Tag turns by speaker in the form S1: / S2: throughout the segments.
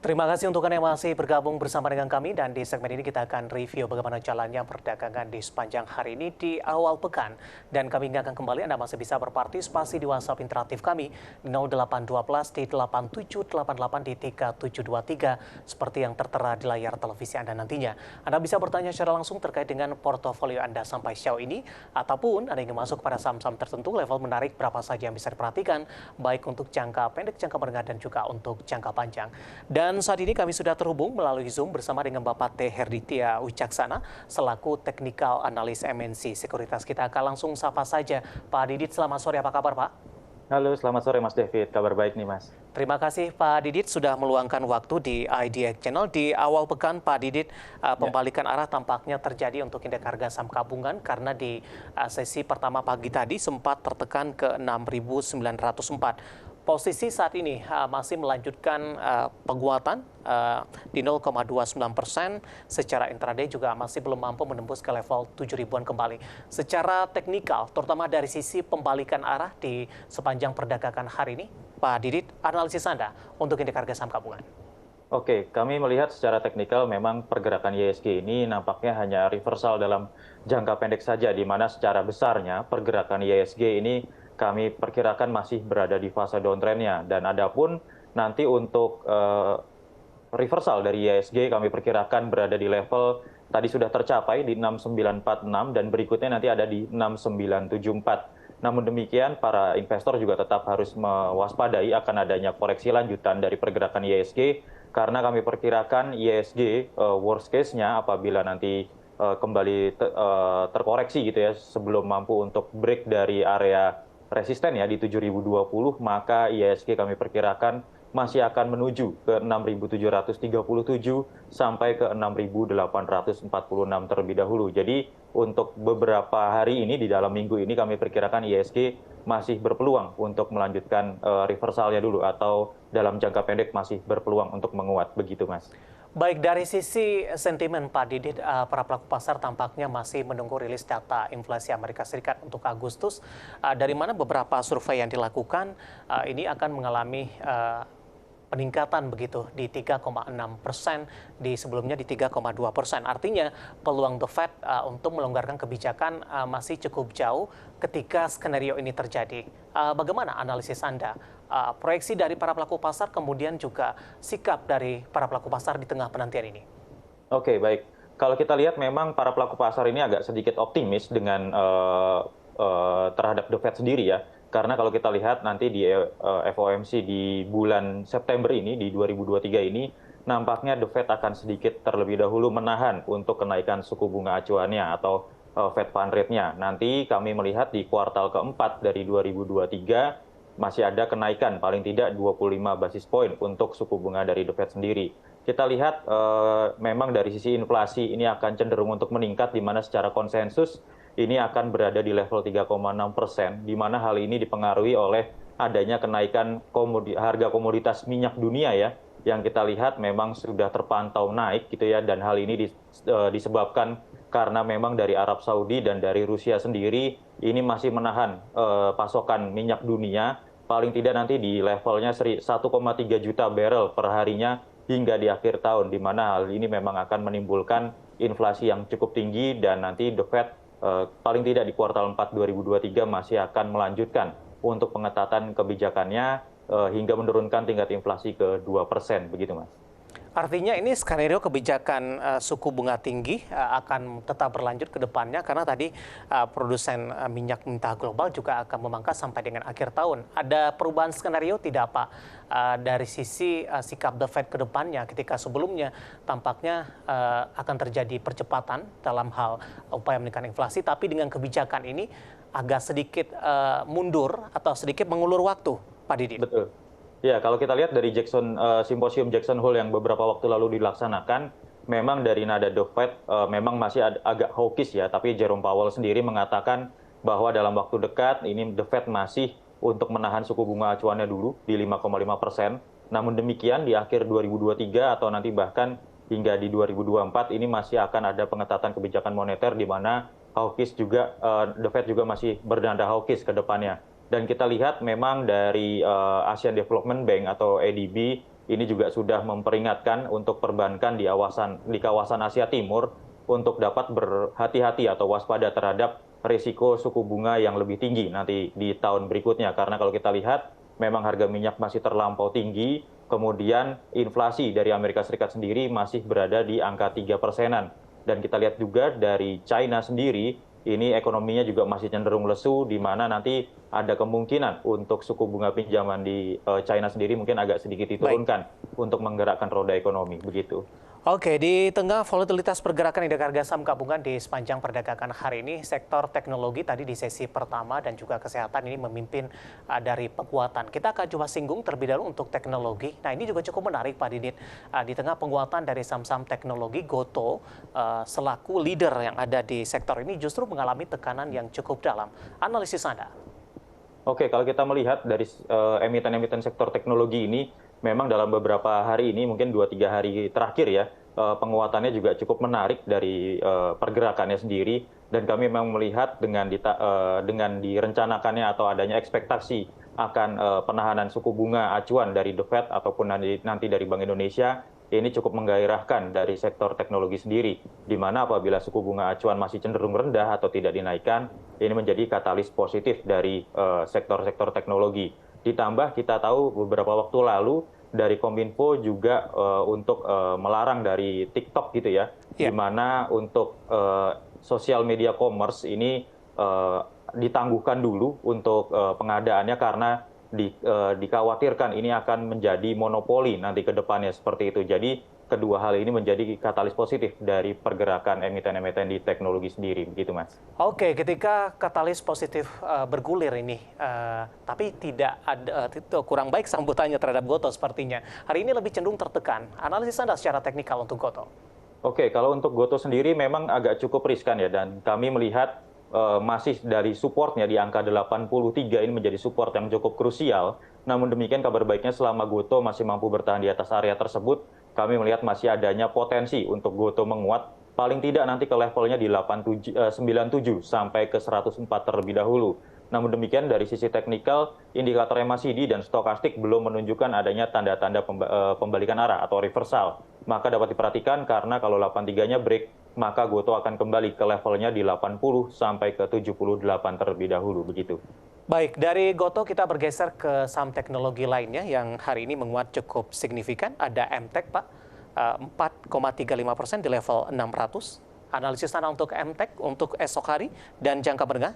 S1: Terima kasih untuk Anda yang masih bergabung bersama dengan kami dan di segmen ini kita akan review bagaimana jalannya perdagangan di sepanjang hari ini di awal pekan. Dan kami ingatkan kembali Anda masih bisa berpartisipasi di WhatsApp interaktif kami di 0812 di 8788 di 3723 seperti yang tertera di layar televisi Anda nantinya. Anda bisa bertanya secara langsung terkait dengan portofolio Anda sampai sejauh ini ataupun Anda ingin masuk pada saham-saham tertentu level menarik berapa saja yang bisa diperhatikan baik untuk jangka pendek, jangka menengah dan juga untuk jangka panjang. Dan saat ini kami sudah terhubung melalui Zoom bersama dengan Bapak T. Herditia Wicaksana selaku Technical Analyst MNC Sekuritas. Kita akan langsung sapa saja. Pak Didit, selamat sore. Apa kabar, Pak?
S2: Halo, selamat sore Mas David. Kabar baik nih, Mas.
S1: Terima kasih Pak Didit sudah meluangkan waktu di IDX Channel. Di awal pekan, Pak Didit, pembalikan arah tampaknya terjadi untuk indeks harga saham gabungan karena di sesi pertama pagi tadi sempat tertekan ke 6.904. Posisi saat ini masih melanjutkan penguatan di 0,29%. Secara intraday juga masih belum mampu menembus ke level 7.000-an kembali. Secara teknikal, terutama dari sisi pembalikan arah di sepanjang perdagangan hari ini, Pak Didit, analisis Anda untuk indeks harga saham gabungan.
S2: Oke, kami melihat secara teknikal memang pergerakan IHSG ini nampaknya hanya reversal dalam jangka pendek saja, di mana secara besarnya pergerakan IHSG ini kami perkirakan masih berada di fase downtrend-nya. Dan adapun nanti untuk reversal dari IHSG kami perkirakan berada di level tadi sudah tercapai di 6946 dan berikutnya nanti ada di 6974. Namun demikian, para investor juga tetap harus mewaspadai akan adanya koreksi lanjutan dari pergerakan IHSG karena kami perkirakan IHSG worst case-nya apabila nanti kembali terkoreksi gitu ya sebelum mampu untuk break dari area resisten ya di 7.020, maka IHSG kami perkirakan masih akan menuju ke 6.737 sampai ke 6.846 terlebih dahulu. Jadi untuk beberapa hari ini di dalam minggu ini kami perkirakan IHSG masih berpeluang untuk melanjutkan reversalnya dulu atau dalam jangka pendek masih berpeluang untuk menguat begitu, Mas.
S1: Baik, dari sisi sentimen Pak Didit, para pelaku pasar tampaknya masih menunggu rilis data inflasi Amerika Serikat untuk Agustus. Dari mana beberapa survei yang dilakukan ini akan mengalami peningkatan begitu di 3,6%, di sebelumnya di 3,2%. Artinya peluang The Fed untuk melonggarkan kebijakan masih cukup jauh ketika skenario ini terjadi. Bagaimana analisis Anda? Proyeksi dari para pelaku pasar kemudian juga sikap dari para pelaku pasar di tengah penantian ini.
S2: Oke, baik. Kalau kita lihat memang para pelaku pasar ini agak sedikit optimis dengan terhadap The Fed sendiri ya. Karena kalau kita lihat nanti di FOMC di bulan September ini, di 2023 ini, nampaknya The Fed akan sedikit terlebih dahulu menahan untuk kenaikan suku bunga acuannya atau Fed Fund Rate-nya. Nanti kami melihat di kuartal keempat dari 2023, masih ada kenaikan paling tidak 25 basis point untuk suku bunga dari The Fed sendiri. Kita lihat memang dari sisi inflasi ini akan cenderung untuk meningkat, di mana secara konsensus ini akan berada di level 3,6%, di mana hal ini dipengaruhi oleh adanya kenaikan harga komoditas minyak dunia ya, yang kita lihat memang sudah terpantau naik gitu ya, dan hal ini disebabkan karena memang dari Arab Saudi dan dari Rusia sendiri ini masih menahan pasokan minyak dunia, paling tidak nanti di levelnya 1,3 juta barrel per harinya hingga di akhir tahun, di mana hal ini memang akan menimbulkan inflasi yang cukup tinggi dan nanti The Fed paling tidak di kuartal 4 2023 masih akan melanjutkan untuk pengetatan kebijakannya hingga menurunkan tingkat inflasi ke 2%, begitu Mas.
S1: Artinya ini skenario kebijakan suku bunga tinggi akan tetap berlanjut ke depannya karena tadi produsen minyak mentah global juga akan memangkas sampai dengan akhir tahun. Ada perubahan skenario tidak Pak dari sisi sikap The Fed ke depannya ketika sebelumnya tampaknya akan terjadi percepatan dalam hal upaya menekan inflasi, tapi dengan kebijakan ini agak sedikit mundur atau sedikit mengulur waktu, Pak Didit?
S2: Betul. Ya, kalau kita lihat dari simposium Jackson Hole yang beberapa waktu lalu dilaksanakan, memang dari nada The Fed memang masih agak hawkish ya, tapi Jerome Powell sendiri mengatakan bahwa dalam waktu dekat ini The Fed masih untuk menahan suku bunga acuannya dulu di 5,5%. Namun demikian di akhir 2023 atau nanti bahkan hingga di 2024 ini masih akan ada pengetatan kebijakan moneter di mana hawkish juga The Fed juga masih bernada hawkish ke depannya. Dan kita lihat memang dari Asian Development Bank atau ADB ini juga sudah memperingatkan untuk perbankan di kawasan Asia Timur untuk dapat berhati-hati atau waspada terhadap risiko suku bunga yang lebih tinggi nanti di tahun berikutnya. Karena kalau kita lihat, memang harga minyak masih terlampau tinggi, kemudian inflasi dari Amerika Serikat sendiri masih berada di angka 3%-an. Dan kita lihat juga dari China sendiri, ini ekonominya juga masih cenderung lesu, di mana nanti ada kemungkinan untuk suku bunga pinjaman di China sendiri mungkin agak sedikit diturunkan untuk menggerakkan roda ekonomi, begitu.
S1: Oke, di tengah volatilitas pergerakan indeks harga saham gabungan di sepanjang perdagangan hari ini, sektor teknologi tadi di sesi pertama dan juga kesehatan ini memimpin dari penguatan. Kita akan coba singgung terlebih dahulu untuk teknologi. Nah, ini juga cukup menarik Pak Didit. Di tengah penguatan dari saham-saham teknologi, Gotoh selaku leader yang ada di sektor ini justru mengalami tekanan yang cukup dalam. Analisis Anda?
S2: Oke, kalau kita melihat dari emiten-emiten sektor teknologi ini, memang dalam beberapa hari ini, mungkin 2-3 hari terakhir ya, penguatannya juga cukup menarik dari pergerakannya sendiri. Dan kami memang melihat dengan direncanakannya atau adanya ekspektasi akan penahanan suku bunga acuan dari The Fed ataupun nanti dari Bank Indonesia, ini cukup menggairahkan dari sektor teknologi sendiri, di mana apabila suku bunga acuan masih cenderung rendah atau tidak dinaikkan, ini menjadi katalis positif dari sektor-sektor teknologi. Ditambah kita tahu beberapa waktu lalu dari Kominfo juga untuk melarang dari TikTok gitu ya, di mana untuk sosial media commerce ini ditangguhkan dulu untuk pengadaannya karena dikhawatirkan ini akan menjadi monopoli nanti ke depannya seperti itu. Jadi kedua hal ini menjadi katalis positif dari pergerakan emiten-emiten di teknologi sendiri, begitu Mas.
S1: Oke, ketika katalis positif bergulir ini, tapi tidak ada kurang baik sambutannya terhadap Gotoh sepertinya. Hari ini lebih cenderung tertekan. Analisis Anda secara teknikal untuk Gotoh?
S2: Oke, kalau untuk Gotoh sendiri memang agak cukup riskan ya, dan kami melihat masih dari supportnya di angka 83 ini menjadi support yang cukup krusial. Namun demikian kabar baiknya selama Gotoh masih mampu bertahan di atas area tersebut, kami melihat masih adanya potensi untuk Gotoh menguat, paling tidak nanti ke levelnya di 97 sampai ke 104 terlebih dahulu. Namun demikian dari sisi teknikal, indikator MACD dan stokastik belum menunjukkan adanya tanda-tanda pembalikan arah atau reversal. Maka dapat diperhatikan karena kalau 83-nya break, maka Gotoh akan kembali ke levelnya di 80 sampai ke 78 terlebih dahulu, begitu.
S1: Baik, dari Gotoh kita bergeser ke saham teknologi lainnya yang hari ini menguat cukup signifikan. Ada MTEK, Pak, 4,35% di level 600. Analisis Anda untuk MTEK untuk esok hari dan jangka menengah?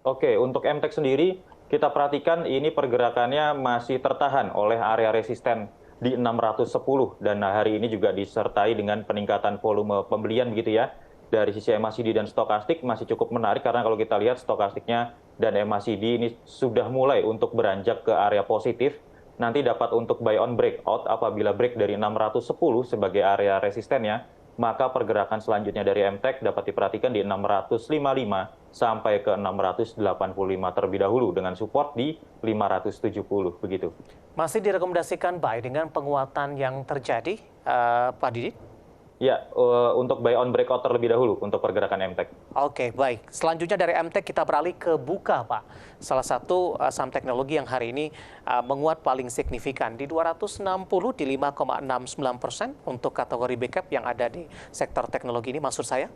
S2: Oke, untuk MTEK sendiri, kita perhatikan ini pergerakannya masih tertahan oleh area resisten di 610, dan hari ini juga disertai dengan peningkatan volume pembelian begitu ya. Dari sisi MACD dan stokastik masih cukup menarik karena kalau kita lihat stokastiknya dan MACD ini sudah mulai untuk beranjak ke area positif. Nanti dapat untuk buy on breakout apabila break dari 610 sebagai area resistennya, maka pergerakan selanjutnya dari MTEK dapat diperhatikan di 655 sampai ke 685 terlebih dahulu dengan support di 570 begitu.
S1: Masih direkomendasikan buy dengan penguatan yang terjadi, Pak Didit?
S2: Ya, untuk buy on breakout terlebih dahulu untuk pergerakan MTEK.
S1: Oke, baik. Selanjutnya dari MTEK kita beralih ke Buka, Pak. Salah satu saham teknologi yang hari ini menguat paling signifikan di 260 di 5,69% untuk kategori big cap yang ada di sektor teknologi ini, maksud saya.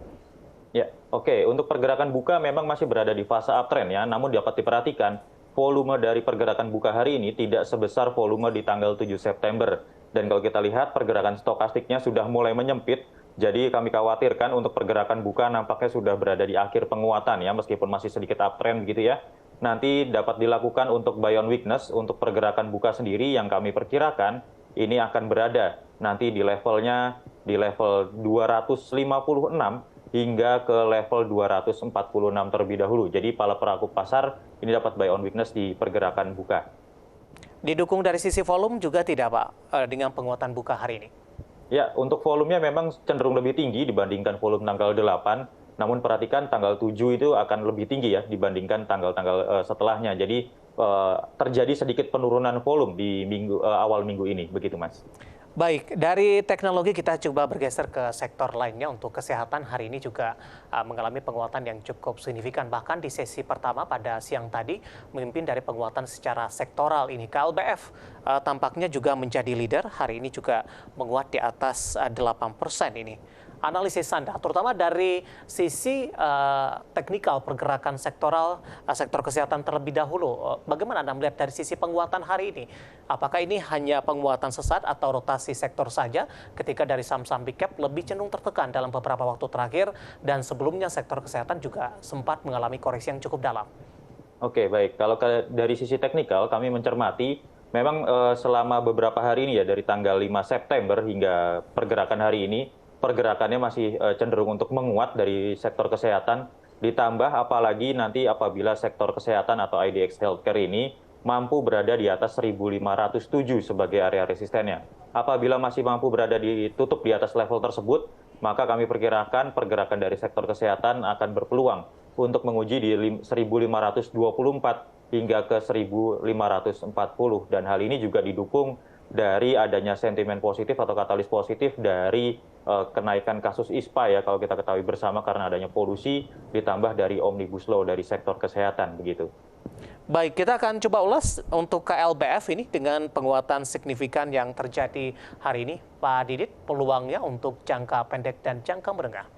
S2: Ya, oke. Untuk pergerakan Buka memang masih berada di fase uptrend ya, namun dapat diperhatikan volume dari pergerakan Buka hari ini tidak sebesar volume di tanggal 7 September. Dan kalau kita lihat pergerakan stokastiknya sudah mulai menyempit, jadi kami khawatirkan untuk pergerakan Buka nampaknya sudah berada di akhir penguatan ya, meskipun masih sedikit uptrend begitu ya. Nanti dapat dilakukan untuk buy on weakness untuk pergerakan Buka sendiri yang kami perkirakan ini akan berada nanti di levelnya di level 256 hingga ke level 246 terlebih dahulu. Jadi para pelaku pasar ini dapat buy on weakness di pergerakan Buka.
S1: Didukung dari sisi volume juga tidak, Pak, dengan penguatan Buka hari ini?
S2: Ya, untuk volumenya memang cenderung lebih tinggi dibandingkan volume tanggal 8. Namun perhatikan tanggal 7 itu akan lebih tinggi ya dibandingkan tanggal-tanggal setelahnya. Jadi terjadi sedikit penurunan volume di awal minggu ini, begitu Mas.
S1: Baik, dari teknologi kita coba bergeser ke sektor lainnya. Untuk kesehatan hari ini juga mengalami penguatan yang cukup signifikan. Bahkan di sesi pertama pada siang tadi memimpin dari penguatan secara sektoral ini. KLBF tampaknya juga menjadi leader, hari ini juga menguat di atas 8% ini. Analisis Anda, terutama dari sisi teknikal pergerakan sektoral, sektor kesehatan terlebih dahulu. Bagaimana Anda melihat dari sisi penguatan hari ini? Apakah ini hanya penguatan sesat atau rotasi sektor saja ketika dari saham-saham big cap lebih cenderung tertekan dalam beberapa waktu terakhir dan sebelumnya sektor kesehatan juga sempat mengalami koreksi yang cukup dalam?
S2: Oke, baik. Kalau dari sisi teknikal, kami mencermati memang selama beberapa hari ini ya, dari tanggal 5 September hingga pergerakan hari ini, pergerakannya masih cenderung untuk menguat dari sektor kesehatan, ditambah apalagi nanti apabila sektor kesehatan atau IDX Healthcare ini mampu berada di atas 1.507 sebagai area resistennya. Apabila masih mampu berada ditutup di atas level tersebut, maka kami perkirakan pergerakan dari sektor kesehatan akan berpeluang untuk menguji di 1.524 hingga ke 1.540. Dan hal ini juga didukung dari adanya sentimen positif atau katalis positif dari kenaikan kasus ISPA ya, kalau kita ketahui bersama karena adanya polusi ditambah dari Omnibus Law dari sektor kesehatan begitu.
S1: Baik, kita akan coba ulas untuk KLBF ini dengan penguatan signifikan yang terjadi hari ini. Pak Didit, peluangnya untuk jangka pendek dan jangka menengah.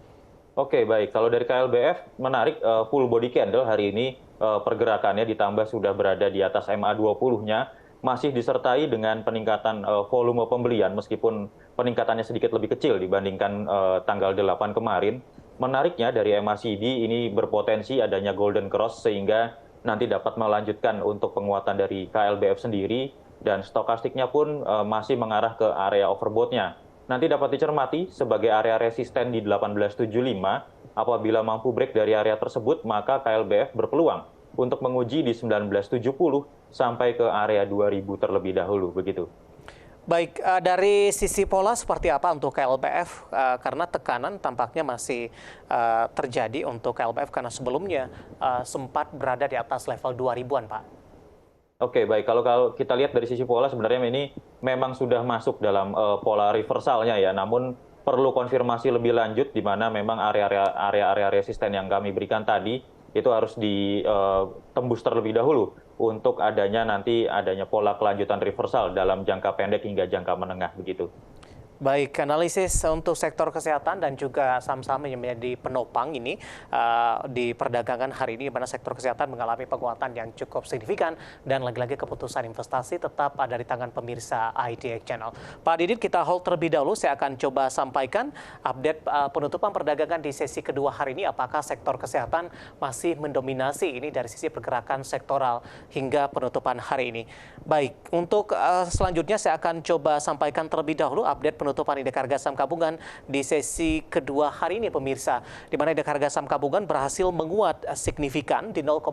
S2: Oke, baik. Kalau dari KLBF, menarik full body candle hari ini pergerakannya ditambah sudah berada di atas MA20-nya, masih disertai dengan peningkatan volume pembelian meskipun peningkatannya sedikit lebih kecil dibandingkan tanggal 8 kemarin. Menariknya dari MACD ini berpotensi adanya golden cross sehingga nanti dapat melanjutkan untuk penguatan dari KLBF sendiri dan stokastiknya pun masih mengarah ke area overbought-nya. Nanti dapat dicermati sebagai area resisten di 1875. Apabila mampu break dari area tersebut, maka KLBF berpeluang untuk menguji di 1970 sampai ke area 2000 terlebih dahulu begitu.
S1: Baik, dari sisi pola seperti apa untuk KLBF? Karena tekanan tampaknya masih terjadi untuk KLBF karena sebelumnya sempat berada di atas level 2000-an, Pak.
S2: Oke, baik. Kalau kita lihat dari sisi pola, sebenarnya ini memang sudah masuk dalam pola reversalnya ya. Namun perlu konfirmasi lebih lanjut di mana memang area-area resisten yang kami berikan tadi itu harus ditembus terlebih dahulu untuk adanya pola kelanjutan reversal dalam jangka pendek hingga jangka menengah begitu.
S1: Baik, analisis untuk sektor kesehatan dan juga saham-saham yang menjadi penopang ini di perdagangan hari ini, di mana sektor kesehatan mengalami penguatan yang cukup signifikan dan lagi-lagi keputusan investasi tetap ada di tangan pemirsa IDX Channel. Pak Didit, kita hold terlebih dahulu. Saya akan coba sampaikan update penutupan perdagangan di sesi kedua hari ini. Apakah sektor kesehatan masih mendominasi ini dari sisi pergerakan sektoral hingga penutupan hari ini? Baik, untuk selanjutnya saya akan coba sampaikan terlebih dahulu update penutupan indeks harga saham gabungan di sesi kedua hari ini pemirsa, di mana indeks harga saham gabungan berhasil menguat signifikan di 0,56%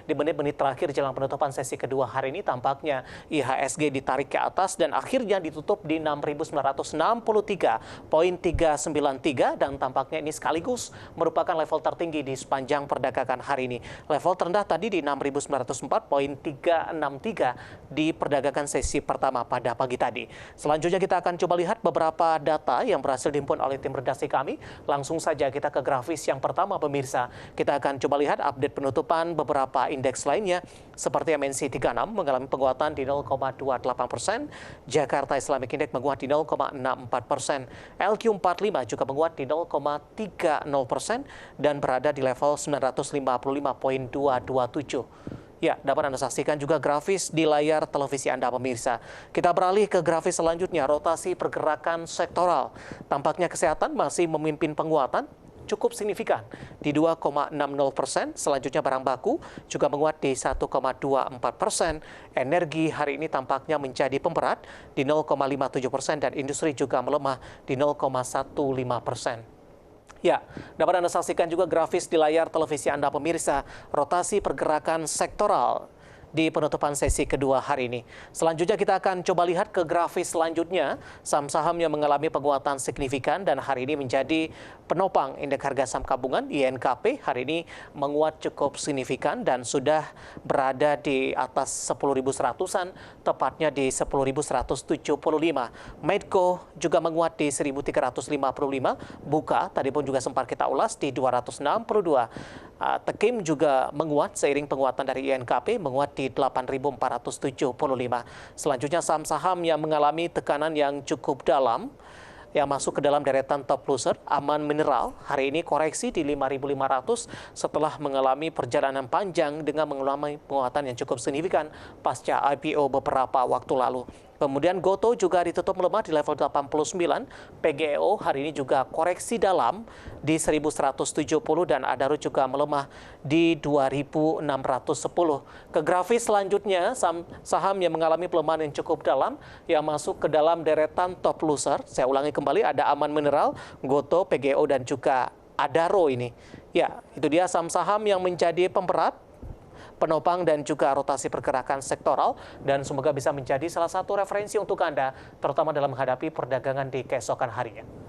S1: di menit-menit terakhir jelang penutupan sesi kedua hari ini. Tampaknya IHSG ditarik ke atas dan akhirnya ditutup di 6.963.393 dan tampaknya ini sekaligus merupakan level tertinggi di sepanjang perdagangan hari ini. Level terendah tadi di 6.904.363 di perdagangan sesi pertama pada pagi tadi. Selanjutnya kita akan coba lihat beberapa data yang berhasil dihimpun oleh tim redaksi kami. Langsung saja kita ke grafis yang pertama pemirsa. Kita akan coba lihat update penutupan beberapa indeks lainnya seperti MNC 36 mengalami penguatan di 0,28%, Jakarta Islamic Index menguat di 0,64%, LQ45 juga menguat di 0,30% dan berada di level 955.227. Ya, dapat Anda saksikan juga grafis di layar televisi Anda pemirsa. Kita beralih ke grafis selanjutnya, rotasi pergerakan sektoral. Tampaknya kesehatan masih memimpin penguatan cukup signifikan di 2,60%. Selanjutnya barang baku juga menguat di 1,24%. Energi hari ini tampaknya menjadi pemberat di 0,57% dan industri juga melemah di 0,15%. Ya, dapat Anda saksikan juga grafis di layar televisi Anda pemirsa, rotasi pergerakan sektoral. di penutupan sesi kedua hari ini. Selanjutnya kita akan coba lihat ke grafis selanjutnya. Saham-saham yang mengalami penguatan signifikan dan hari ini menjadi penopang indeks harga saham gabungan INKP hari ini menguat cukup signifikan dan sudah berada di atas 10.100-an, tepatnya di 10.175. Medco juga menguat di 1.355, buka tadi pun juga sempat kita ulas di 262. Tekim juga menguat seiring penguatan dari INKP menguat di 8.475. Selanjutnya saham-saham yang mengalami tekanan yang cukup dalam yang masuk ke dalam deretan top loser, Aman Mineral hari ini koreksi di 5.500 setelah mengalami perjalanan panjang dengan mengalami penguatan yang cukup signifikan pasca IPO beberapa waktu lalu. Kemudian Gotoh juga ditutup melemah di level 89, PGEO hari ini juga koreksi dalam di 1.170 dan Adaro juga melemah di 2.610. Ke grafis selanjutnya, saham yang mengalami pelemahan yang cukup dalam yang masuk ke dalam deretan top loser. Saya ulangi kembali, ada Aman Mineral, Gotoh, PGEO dan juga Adaro ini. Ya, itu dia saham-saham yang menjadi pemberat, penopang dan juga rotasi pergerakan sektoral dan semoga bisa menjadi salah satu referensi untuk Anda terutama dalam menghadapi perdagangan di keesokan harinya.